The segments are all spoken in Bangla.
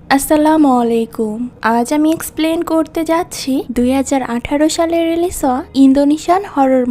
আসসালামু আলাইকুম। আজ আমি এক্সপ্লেন করতে যাচ্ছি 2018 সালে রিলিজ হওয়া ইন্দোনেশিয়ান হরর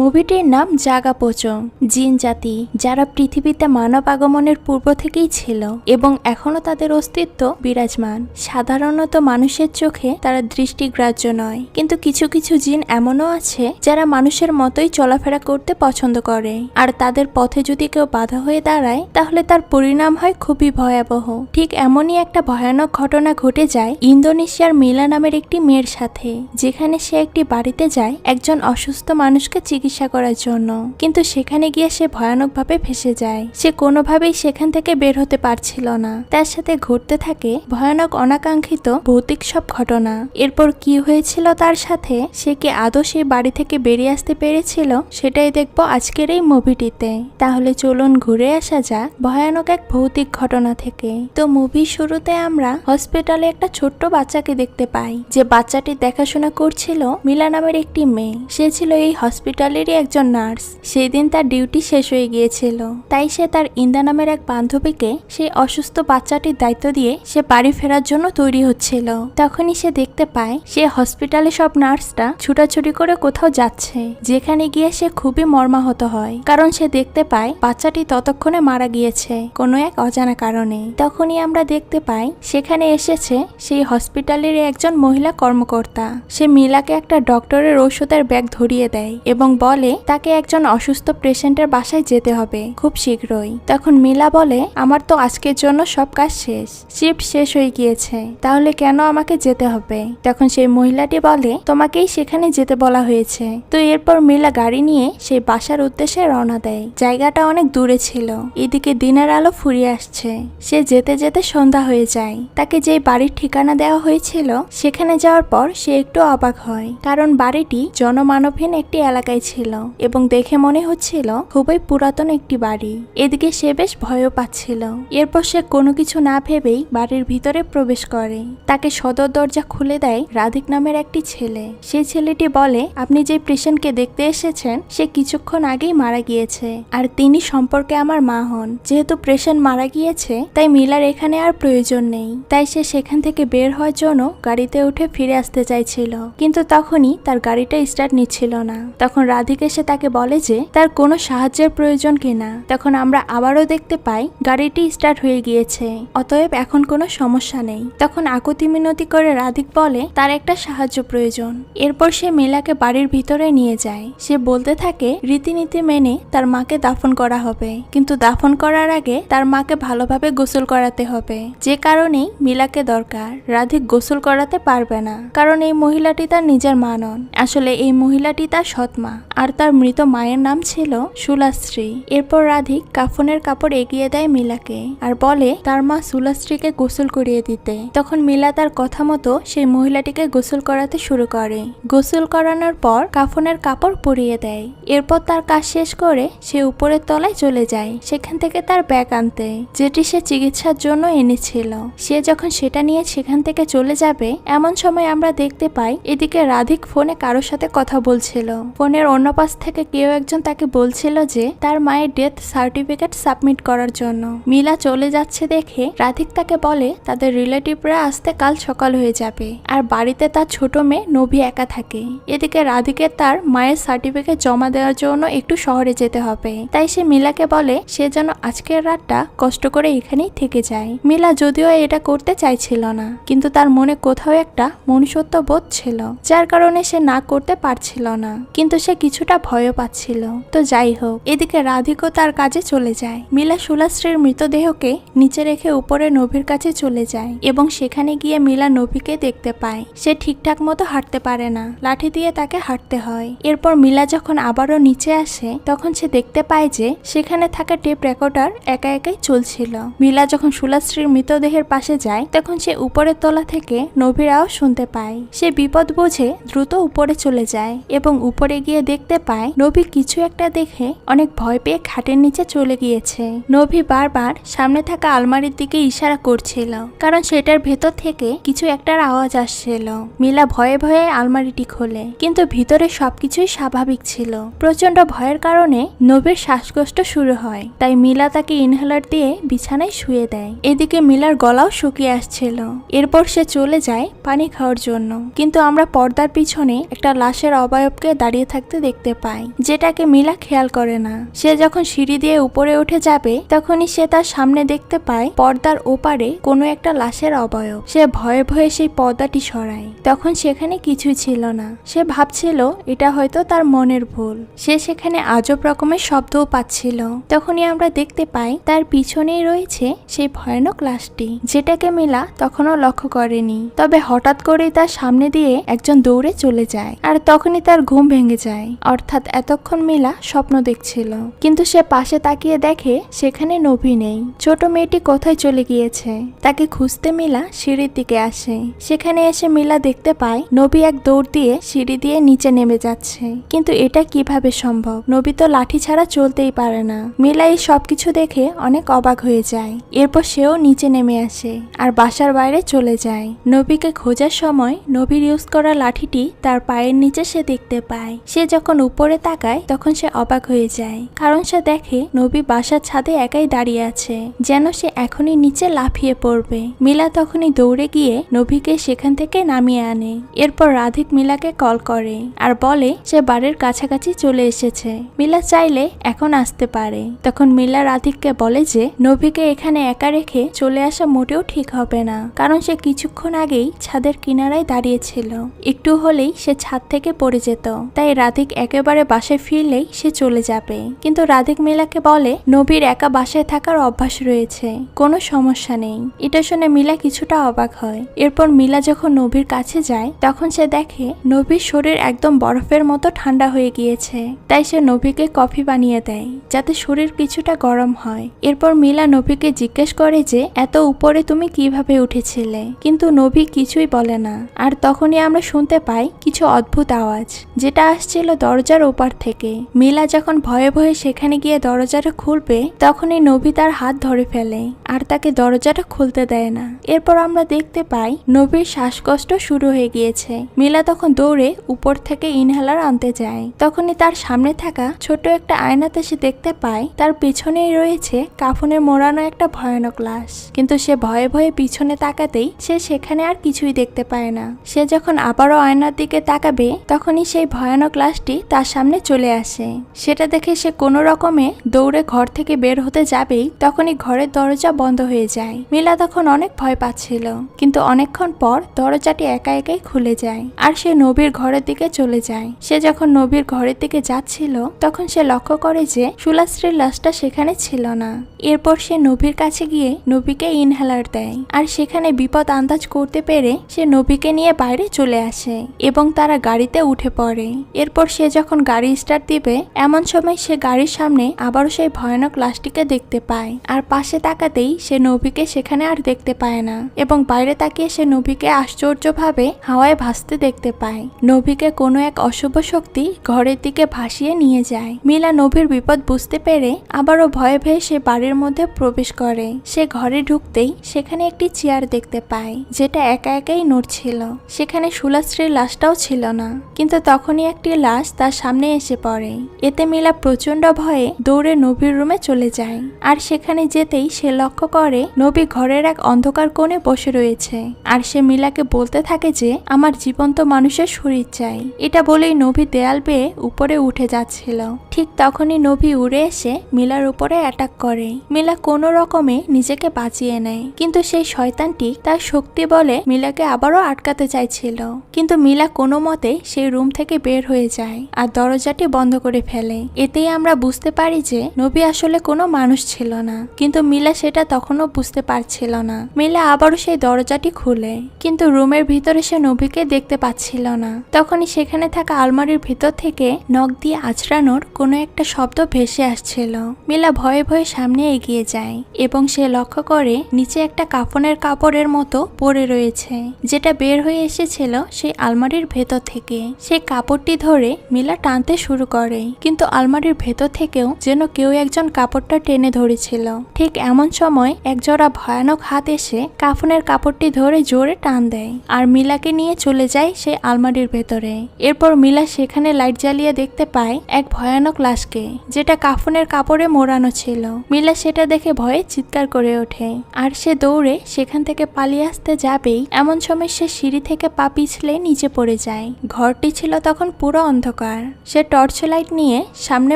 মুভিটির নাম জাগা পোচং। জিন জাতি যারা পৃথিবীতে মানব আগমনের পূর্ব থেকেই ছিল এবং এখনো তাদের অস্তিত্ব বিরাজমান। সাধারণত মানুষের চোখে তারা দৃষ্টিগ্রাহ্য নয়, কিন্তু কিছু কিছু জিন এমনও আছে যারা মানুষের মতোই চলাফেরা করতে পছন্দ করে, আর তাদের পথে যদি কেউ বাধা হয়ে দাঁড়ায় তাহলে তার পরিণাম হয় খুবই ভয়াবহ। ঠিক এমনই একটা ভয়ানক ঘটনা ঘটে যায় ইন্দোনেশিয়ার মিলা নামের একটি মেয়ের সাথে, যেখানে সে একটি বাড়িতে যায় একজন অসুস্থ মানুষকে চিকিৎসা করার জন্য, কিন্তু সেখানে গিয়ে সে ভয়ানকভাবে ফেঁসে যায়। সে কোনোভাবেই সেখান থেকে বের হতে পারছিল না। তার সাথে ঘটতে থাকে ভয়ানক অনাকাঙ্ক্ষিত ভৌতিক সব ঘটনা। এরপর কি হয়েছিল তার সাথে, সে কি আদৌ সেই বাড়ি থেকে বেরিয়ে আসতে পেরেছিল, সেটাই দেখবো আজকের এই মুভিটিতে। তাহলে চলুন ঘুরে আসা যাক ভয়ানক এক ভৌতিক ঘটনা থেকে। তো মুভির শুরুতে আমরা হসপিটালে একটা ছোট্ট বাচ্চাকে দেখতে পাই, যে বাচ্চাটি দেখাশোনা করছিল মিলা নামের একটি মেয়ে। সে ছিল এই হসপিটালেরই একজন নার্স। সেই দিন তার ডিউটি শেষ হয়ে গিয়েছিল, তাই সে তার ইন্দা নামের এক বান্ধবীকে সেই অসুস্থ বাচ্চাটির দায়িত্ব দিয়ে সে বাড়ি ফেরার জন্য তৈরি হচ্ছিল। তখনই সে দেখতে পায় সে হসপিটালে সব নার্সরা ছুটাছুটি করে কোথাও যাচ্ছে, যেখানে গিয়ে সে খুবই মর্মাহত হয়, কারণ সে দেখতে পায় বাচ্চাটি ততক্ষণে মারা গিয়েছে কোনো এক অজানা কারণে। তখনই আমরা দেখতে পাই সেখানে এসেছে সেই হসপিটালের একজন মহিলা কর্মকর্তা। সে মিলাকে একটা ডক্টরের ঔষধের ব্যাগ ধরিয়ে দেয় এবং বলে তাকে একজন অসুস্থ পেশেন্টের বাসায় যেতে হবে খুব শীঘ্রই। তখন মিলা বলে, আমার তো আজকের জন্য সব কাজ শেষ, শিফট শেষ হয়ে গিয়েছে, তাহলে কেন আমাকে যেতে হবে? তখন সেই মহিলাটি বলে, তোমাকেই সেখানে যেতে বলা হয়েছে। তো এরপর মিলা গাড়ি নিয়ে সেই বাসার উদ্দেশ্যে রওনা দেয়। জায়গাটা অনেক দূরে ছিল, এদিকে দিনের আলো ফুরিয়ে আসছে। সে যেতে যেতে সন্ধ্যা হয়ে যায়। তাকে যে বাড়ির ঠিকানা দেওয়া হয়েছিল সেখানে যাওয়ার পর সে একটু অবাক হয়, কারণ বাড়িটি জনমানবহীন একটি এলাকায় ছিল এবং দেখে মনে হচ্ছিল খুবই পুরাতন একটি বাড়ি। এদিকে সে বেশ ভয়ও পাচ্ছিল। এরপর সে কোনো কিছু না ভেবেই বাড়ির ভিতরে প্রবেশ করে। তাকে সদর দরজা খুলে দেয় রাধিক নামের একটি ছেলে। সেই ছেলেটি বলে, আপনি যে পেশেন্টকে দেখতে এসেছেন সে কিছুক্ষণ আগেই মারা গিয়েছে, আর তিনি সম্পর্কে আমার মা হন। যেহেতু পেশেন্ট মারা গিয়েছে তাই মিলার এখানে আর প্রয়োজন নেই। তাই সে সেখান থেকে বের হওয়ার জন্য গাড়িতে উঠে ফিরে আসতে চাইছিল, কিন্তু তখনই তার গাড়িটা স্টার্ট নিচ্ছিল না। তখন রাধিক এসে তাকে বলে যে তার কোনো সাহায্যের প্রয়োজন কিনা। তখন আমরা আবারও দেখতে পাই গাড়িটি স্টার্ট হয়ে গিয়েছে, অতএব এখন কোনো সমস্যা নেই। তখন আকুতি মিনতি করে রাধিক বলে তার একটা সাহায্য প্রয়োজন। এরপর সে মিলাকে বাড়ির ভিতরে নিয়ে যায়। সে বলতে থাকে রীতিনীতি মেনে তার মাকে দাফন করা হবে, কিন্তু দাফন করার আগে তার মাকে ভালোভাবে গোসল করাতে হবে, যে কারণেই মিলাকে দরকার। রাধিক গোসল করাতে পারবে না, কারণ এই মহিলাটি তার নিজের মা নন। আসলে এই মহিলাটি তার সৎমা, আর তার মৃত মায়ের নাম ছিল সুলাশ্রী। এরপর রাধিক কাফনের কাপড় এগিয়ে দেয় মিলাকে আর বলে তার মা সুলাশ্রীকে গোসল করিয়ে দিতে। তখন মিলা তার কথা মতো সেই মহিলাটিকে গোসল করাতে শুরু করে। গোসল করানোর পর কাফনের কাপড় পরিয়ে দেয়। এরপর তার কাজ শেষ করে সে উপরের তলায় চলে যায় সেখান থেকে তার ব্যাগ আনতে, যেটি সে চিকিৎসার জন্য এনেছিল। সে যখন সেটা নিয়ে সেখান থেকে চলে যাবে, এমন সময় আমরা দেখতে পাই এদিকে রাধিক ফোনে কারোর সাথে কথা বলছিল। ফোনের অন্য পাশ থেকে কেউ একজন তাকে বলছিল যে তার মায়ের ডেথ সার্টিফিকেট সাবমিট করার জন্য। মিলা চলে যাচ্ছে দেখে রাধিক তাকে বলে তাদের রিলেটিভরা আসতে কাল সকাল হয়ে যাবে, আর বাড়িতে তার ছোট মেয়ে নভি একা থাকে। এদিকে রাধিকের তার মায়ের সার্টিফিকেট জমা দেওয়ার জন্য একটু শহরে যেতে হবে, তাই সে মিলাকে বলে সে যেন আজকের রাতটা কষ্ট করে এখানেই থেকে যায়। মিলা যদিও এটা করতে চাইছিল না, কিন্তু তার মনে কোথাও একটা মনুষ্যত্ব বোধ ছিল, যার কারণে সে না করতে পারছিল না, কিন্তু সে কিছুটা ভয়ও পাচ্ছিল। তো যাই হোক, এদিকে রাধিকও তার কাজে চলে যায়। মিলা সুলাশ্রীর মৃতদেহকে নিচে রেখে উপরে নভির কাছে চলে যায় এবং সেখানে গিয়ে মিলা নভিকে দেখতে পায় সে ঠিকঠাক মতো হাঁটতে পারে না, লাঠি দিয়ে তাকে হাঁটতে হয়। এরপর মিলা যখন আবারও নিচে আসে তখন সে দেখতে পায় যে সেখানে থাকা টেপ রেকর্ডার একা একাই চলছিল। মিলা যখন সুলাশ্রীর মৃতদেহের পাশে যায় তখন সে উপরের তলা থেকে নভির আওয়াজ শুনতে পায়। সে বিপদ বুঝে দ্রুত উপরে চলে যায় এবং উপরে গিয়ে দেখতে পায় নভি কিছু একটা দেখে অনেক ভয় পেয়ে খাটের নিচে চলে গিয়েছে। নভি বারবার সামনে থাকা আলমারির দিকে ইশারা করছিল, কারণ সেটার ভেতর থেকে কিছু একটার আওয়াজ আসছিল। মিলা ভয়ে ভয়ে আলমারিটি খোলে, কিন্তু ভিতরে সবকিছুই স্বাভাবিক ছিল। প্রচন্ড ভয়ের কারণে নভির শ্বাসকষ্ট শুরু হয়, তাই মিলা তাকে ইনহেলার দিয়ে বিছানায় শুয়ে দেয়। এদিকে মিলার গলা গলাও শুকিয়ে আসছিল। এরপর সে চলে যায় পানি খাওয়ার জন্য, কিন্তু আমরা পর্দার পিছনে একটা লাশের অবয়বকে দাঁড়িয়ে থাকতে দেখতে পাই, যেটাকে মিলা খেয়াল করে না। সে যখন সিঁড়ি দিয়ে উপরে উঠে যাবে তখনই সে তার সামনে দেখতে পায় পর্দার ওপারে কোনো একটা লাশের অবয়ব। সে ভয়ে ভয়ে সেই পর্দাটি সরায়। তখন সেখানে কিছুই ছিল না। সে ভাবছিল এটা হয়তো তার মনের ভুল। সে সেখানে আজব রকমের শব্দও পাচ্ছিল। তখনই আমরা দেখতে পাই তার পিছনেই রয়েছে সেই ভয়ানক লাশটি, যেটাকে মিলা তখনও লক্ষ্য করেনি। তবে হঠাৎ করেই তার সামনে দিয়ে একজন দৌড়ে চলে যায়, আর তখনই তার ঘুম ভেঙে যায়। অর্থাৎ এতক্ষণ মিলা স্বপ্ন দেখছিল, কিন্তু সে পাশে তাকিয়ে দেখে সেখানে নবী নেই। ছোট মেয়েটি কোথায় চলে গিয়েছে তাকে খুঁজতে মিলা সিঁড়ির দিকে আসে। সেখানে এসে মিলা দেখতে পায় নবী এক দৌড় দিয়ে সিঁড়ি দিয়ে নিচে নেমে যাচ্ছে। কিন্তু এটা কিভাবে সম্ভব? নবী তো লাঠি ছাড়া চলতেই পারে না। মিলা এই সবকিছু দেখে অনেক অবাক হয়ে যায়। এরপর সেও নিচে নেমে আসে আর বাসার বাইরে চলে যায়। নবীকে খোঁজার সময় নবীর ইউজ করা লাঠিটি তার পায়ের নিচে সে দেখতে পায়। সে যখন উপরে তাকায় তখন সে অবাক হয়ে যায়, কারণ সে দেখে নবী বাসার ছাদে একাই দাঁড়িয়ে আছে, যেন সে এখনই নিচে লাফিয়ে পড়বে। মিলা তখনই দৌড়ে গিয়ে নবীকে সেখান থেকে নামিয়ে আনে। এরপর রাধিক মিলাকে কল করে আর বলে সে বাড়ির কাছাকাছি চলে এসেছে, মিলা চাইলে এখন আসতে পারে। তখন মিলা রাধিককে বলে যে নবীকে এখানে একা রেখে চলে আসা মোটেও ঠিক হবে না, কারণ সে কিছুক্ষণ আগেই ছাদের কিনারায় দাঁড়িয়েছিল। একটু হলেই সে ছাদ থেকে পড়ে যেত। তাই রাধিক একেবারে বাসায় ফিরলেই সে চলে যাবে। কিন্তু রাধিক মিলাকে বলে নবীর একা বাসায় থাকার অভ্যাস রয়েছে, কোনো সমস্যা নেই। এটা শুনে মিলা কিছুটা অবাক হয়। এরপর মিলা যখন নবীর কাছে যায় তখন সে দেখে নবীর শরীর একদম বরফের মতো ঠান্ডা হয়ে গিয়েছে। তাই সে নবীকে কফি বানিয়ে দেয় যাতে শরীর কিছুটা গরম হয়। এরপর মিলা নবীকে জিজ্ঞেস করে যে এত উপরে তুমি কিভাবে উঠেছিলে, কিন্তু নবী কিছুই বলে না। আর তখনই আমরা শুনতে পাই কিছু অদ্ভুত আওয়াজ, যেটা আসছিল দরজার ওপার থেকে। মিলা যখন ভয়ে ভয়ে সেখানে গিয়ে দরজাটা খুলবে তখনই নবী তার হাত ধরে ফেলে আর তাকে দরজাটা খুলতে দেয় না। এরপর আমরা দেখতে পাই নবীর শ্বাসকষ্ট শুরু হয়ে গিয়েছে। মিলা তখন দৌড়ে উপর থেকে ইনহেলার আনতে যায়। তখনই তার সামনে থাকা ছোট একটা আয়নাতে সে দেখতে পায় তার পিছনেই রয়েছে কাফনে মোড়ানো একটা ভয়ানক লাশ। কিন্তু সে ভয়ে ভয়ে পিছনে তাকাতেই সে সেখানে আর কিছুই দেখতে পায় না। সে যখন আবারও আয়নার দিকে তাকাবে তখনই সেই ভয়ানক লাশটি তার সামনে চলে আসে। সেটা দেখে সে কোনো রকমে দৌড়ে ঘর থেকে বের হতে যাবেই তখনই ঘরের দরজা বন্ধ হয়ে যায়। মিলা তখন অনেক ভয় পাচ্ছিল, কিন্তু অনেকক্ষণ পর দরজাটি একা একাই খুলে যায় আর সে নবীর ঘরের দিকে চলে যায়। সে যখন নবীর ঘরের দিকে যাচ্ছিল তখন সে লক্ষ্য করে যে সুলাশ্রীর লাশটা সেখানে ছিল না। এরপর সে নবীর কাছে গিয়ে নবীকে ইনহেলার দেয় আর সেখানে বিপদ আন্দাজ করতে পেরে সে নবীকে নিয়ে বাইরে চলে আসে এবং তারা গাড়িতে উঠে পড়ে। এরপর সে যখন গাড়ি স্টার্ট দিবে এমন সময় সে গাড়ির সামনে আবারও সেই ভয়ানক লাশটিকে দেখতে পায়। আর পাশে তাকাতেই সে নবীকে সেখানে আর দেখতে পায় না এবং বাইরে তাকিয়ে সে নবীকে আশ্চর্যভাবে হাওয়ায় ভাসতে দেখতে পায়। নবীকে কোনো এক অশুভ শক্তি ঘরের দিকে ভাসিয়ে নিয়ে যায়। মিলা নবীর বিপদ বুঝতে পেরে আবারও ভয়ে ভয়ে সে বাড়ির মধ্যে প্রবেশ করে। সে ঘরে ঢুকতেই সেখানে একটি চেয়ার দেখতে পায়, যেটা একা একাই নড়ছিল। সেখানে সুলাশ্রীর লাশটাও ছিল না, কিন্তু তখনই একটি লাশ তার সামনে এসে পড়ে। এতে মিলা প্রচন্ড ভয়ে দৌড়ে নবীর রুমে চলে যায়। আর সেখানে যেতেই সে লক্ষ্য করে নবী ঘরের এক অন্ধকার কোণে বসে রয়েছে। আর সে মিলাকে বলতে থাকে যে আমার জীবন্ত মানুষের শরীর চাই। এটা বলেই নবী দেয়াল বেয়ে উপরে উঠে যাচ্ছিল। ঠিক তখনই নবী উড়ে এসে মিলার উপরে অ্যাটাক করে। মিলা কোনো রকমে নিজেকে বাঁচিয়ে নেয়, কিন্তু সেই শয়তানটি তার শক্তি বলে মিলাকে আবারও আটকাতে চাইছিল। কিন্তু মিলা কোনো মতে সেই রুম থেকে বের হয়ে যায় আর দরজাটি বন্ধ করে ফেলে। এতেই আমরা বুঝতে পারি যে নবী আসলে কোনো মানুষ ছিল না, কিন্তু মিলা সেটা তখনও বুঝতে পারছিল না। মিলা আবারও সেই দরজাটি খুলে, কিন্তু রুমের ভিতরে সে নবীকে দেখতে পাচ্ছিল না। তখনই সেখানে থাকা আলমারির ভিতর থেকে নখ দিয়ে আঁচড়ানোর কোনো একটা শব্দ ভেসে আসছিল। মিলা ভয়ে ভয়ে সামনে এগিয়ে যায় এবং সে লক্ষ্য করে নিচে একটা কাফনের কাপড়ের মতো পড়ে রয়েছে, যেটা বের হয়ে এসেছিল সেই আলমারির ভেতর থেকে। সেই কাপড়টি ধরে মিলা টানতে শুরু করে, কিন্তু আলমারির ভেতর থেকেও যেন কেউ একজন কাপড়টা টেনে ধরেছিল। ঠিক এমন সময় একজোড়া ভয়ানক হাত এসে কাফনের কাপড়টি ধরে জোরে টান দেয় আর মিলাকে নিয়ে চলে যায় সেই আলমারির ভেতরে। এরপর মিলা সেখানে লাইট জ্বালিয়ে দেখতে পায় এক ভয়ানক লাশকে, যেটা কাফনের কাপড়ে মোড়ানো ছিল। মিলা সেটা দেখে ভয়ে চিৎকার করে ওঠে আর সে দৌড়ে সেখান থেকে পালিয়ে আসতে যাবেই এমন সময় সে সিঁড়ি থেকে পা পিছলে নিচে পড়ে যায়। ঘরটি ছিল তখন পুরো অন্ধকার। সে টর্চ লাইট নিয়ে সামনে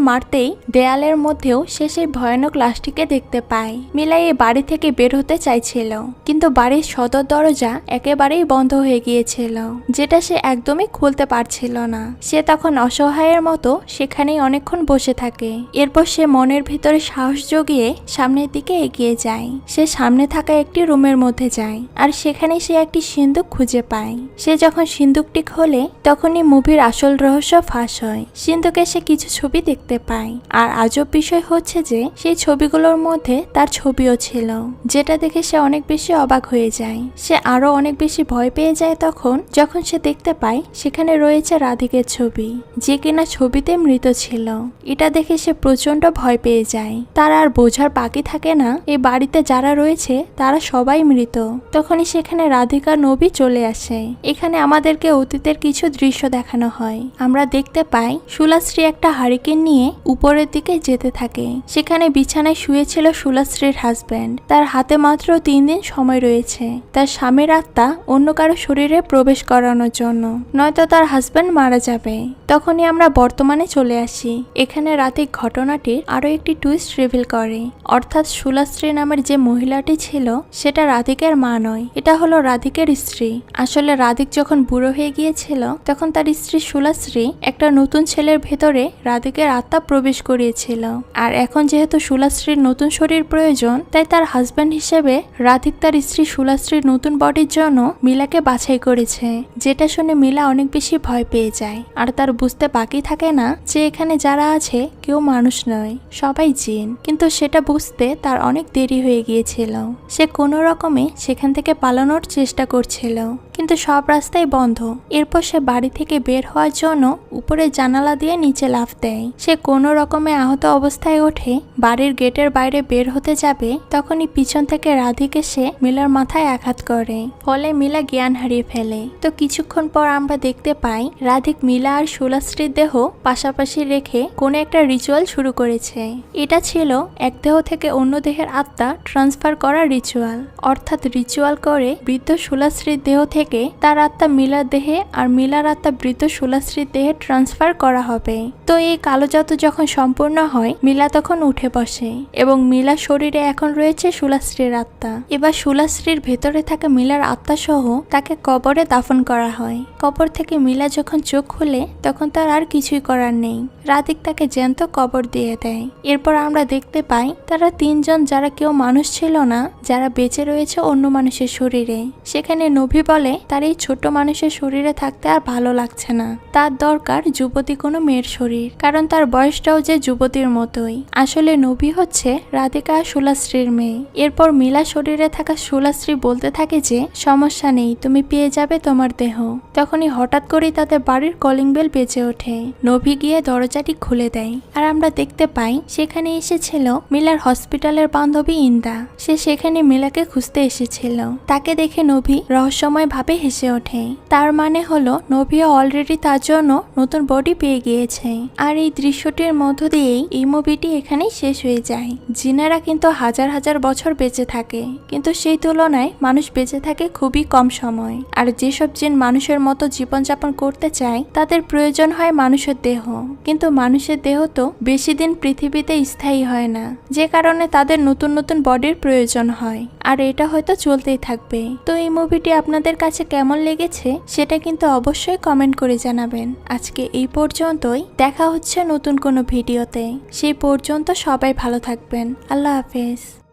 মারতেই দেয়ালের মধ্যেও সে সেই ভয়ানক লাশটিকে দেখতে পায়। মিলা এই বাড়ি থেকে বের হতে চাইছিল, কিন্তু বাড়ির সদর দরজা একেবারেই বন্ধ হয়ে গিয়েছিল, যেটা সে একদমই খুলতে পারছিল না। সে তখন অসহায়ের মতো সেখানেই অনেকক্ষণ বসে থাকে। এরপর সে মনের ভিতরে সাহস জগিয়ে সামনের দিকে এগিয়ে যায়। সে সামনে থাকা একটি রুমের মধ্যে যায় আর সেখানে সে একটি সিন্দুক খুঁজে পায়। সে যখন সিন্দুকটি খোলে তখনই মুভির আসল রহস্য ফাঁস হয়। সিন্দুকে সে কিছু ছবি দেখতে পায় আর আজব বিষয় হচ্ছে যে সেই ছবিগুলোর মধ্যে তার ছবিও ছিল, যেটা দেখে সে অনেক বেশি অবাক হয়ে যায়। সে আরো অনেক বেশি ভয় পেয়ে যায় যখন সে দেখতে পায় সেখানে রয়েছে রাধিকের ছবি, যে কিনা ছবিতে মৃত ছিল। এটা দেখে সে প্রচন্ড ভয় পেয়ে যায়। তার আর বোঝার বাকি থাকে না এই বাড়িতে যারা রয়েছে তারা সবাই মৃত। তখনই সেখানে রাধিকা নবী চলে আসে। এখানে আমাদেরকে অতীতের কিছু দৃশ্য দেখানো হয়। আমরা দেখতে পাই সুলাশ্রী একটা হারিকেন নিয়ে উপরের দিকে যেতে থাকে। সেখানে বিছানায় শুয়েছিল সুলাশ্রীর হাজবেন্ড। তার হাতে মাত্র 3 দিন সময় রয়েছে তার স্বামীর আত্মা অন্য কারো শরীরে প্রবেশ করানোর জন্য, নয়তো তার হাজবেন্ড মারা যাবে। তখনই আমরা বর্তমানে চলে আসি। এখানে রাতে ঘটনাটির আরো একটি টুইস্ট রিভিল করে, অর্থাৎ সুলাশ্রী নামের যে মহিলাটি ছিল সেটা রাধিকের মা নয়, এটা হলো রাধিকের স্ত্রী। আসলে রাধিক যখন বুড়ো হয়ে গিয়েছিল তখন তার স্ত্রী সুলাশ্রী একটা নতুন ছেলের ভেতরে রাধিকের আত্মা প্রবেশ করিয়েছিল। আর এখন যেহেতু সুলাশ্রীর নতুন শরীর প্রয়োজন, তাই তার হাজবেন্ড হিসেবে রাধিক তার স্ত্রী সুলাশ্রীর নতুন বডির জন্য মিলাকে বাছাই করেছে। যেটা শুনে মিলা অনেক বেশি ভয় পেয়ে যায় আর তার বুঝতে বাকি থাকে না যে এখানে যারা আছে কেউ মানুষ নয়, সবাই জিন। কিন্তু সেটা বুঝতে তার অনেক দেরি হয়ে গিয়েছিল। সে কোনো রকমে সেখান থেকে পালানোর চেষ্টা করছিল, কিন্তু সব রাস্তাই বন্ধ। এরপর সে বাড়ি থেকে বের হওয়ার জন্য উপরে জানালা দিয়ে নিচে লাফ দেয়। সে কোনো রকমে আহত অবস্থায় ওঠে বাড়ির গেটের বাইরে বের হতে যাবে, তখনই পিছন থেকে রাধিক এসে মিলার মাথায় আঘাত করে, ফলে মিলা জ্ঞান হারিয়ে ফেলে। তো কিছুক্ষণ পর আমরা দেখতে পাই রাধিক মিলা আর সুলাশ্রীর দেহ পাশাপাশি রেখে কোনো একটা রিচুয়াল শুরু করেছে। এটা ছিল এক দেহ থেকে অন্য দেহের আত্মা ট্রান্সফার করা রিচুয়াল, অর্থাৎ রিচুয়াল করে বৃদ্ধ সুলাশ্রীর দেহ থেকে তার আত্মা মিলার দেহে আর মিলার আত্মা বৃদ্ধ সুলাশ্রীর দেহে ট্রান্সফার করা হবে। তো এই কালো জাদু যখন সম্পূর্ণ হয় মিলা তখন উঠে বসে এবং মিলার শরীরে এখন রয়েছে সুলাশ্রীর আত্মা। এবার সুলাশ্রীর ভেতরে থাকা মিলার আত্মা সহ তাকে কবরে দাফন করা হয়। কবর থেকে মিলা যখন চোখ খুলে তখন তার আর কিছুই করার নেই। রাধিক তাকে জ্যান্ত কবর দিয়ে দেয়। এরপর আমরা দেখতে পাই তারা 3 জন যারা কেউ মানুষ ছিল না, যারা বেঁচে রয়েছে অন্য মানুষের শরীরে। সেখানে নবী বলে তার এই ছোট মানুষের শরীরে থাকতে আর ভালো লাগছে না, তার দরকার যুবতী কোনো মেয়ের শরীর, কারণ তার বয়সটাও যে যুবতীর মতোই। আসলে নবী হচ্ছে রাধিকা আর সুলাশ্রীর মেয়ে। এরপর মিলা শরীরে থাকা সুলাশ্রী বলতে থাকে যে সমস্যা নেই, তুমি পেয়ে যাবে তোমার দেহ। তখনই হঠাৎ করেই তাদের বাড়ির কলিং বেল বেজে ওঠে। নবী গিয়ে দরজাটি খুলে দেয় আর আমরা দেখতে পাই সেখানে এসেছিল মিলার হসপিটালের বান্ধবী ইন্দা। সে সেখানে মিলাকে খুঁজতে এসেছিল। তাকে দেখে নবী রহস্যময় ভাবে হেসে ওঠে। তার মানে হলো নবীও অলরেডি তার জন্য নতুন বডি পেয়ে গিয়েছে। আর এই দৃশ্যটির মধ্য দিয়েই এই মুভিটি এখানেই শেষ হয়ে যায়। জিনেরা কিন্তু হাজার হাজার বছর বেঁচে থাকে, কিন্তু সেই তুলনায় মানুষ বেঁচে থাকে খুবই কম সময়। আর যেসব জিন মানুষের মতো জীবনযাপন করতে চায় তাদের প্রয়োজন হয় মানুষের দেহ, কিন্তু মানুষের দেহ তো বেশি দিন পৃথিবীতে স্থায়ী হয় না, যে কারণে তাদের নতুন নতুন বডির প্রয়োজন হয়। আর এটা হয়তো চলতেই থাকবে। তো এই মুভিটি আপনাদের কাছে কেমন লেগেছে সেটা কিন্তু অবশ্যই কমেন্ট করে জানাবেন। আজকে এই পর্যন্তই, দেখা হচ্ছে নতুন কোনো ভিডিওতে। সেই পর্যন্ত সবাই ভালো থাকবেন। আল্লাহ হাফেজ।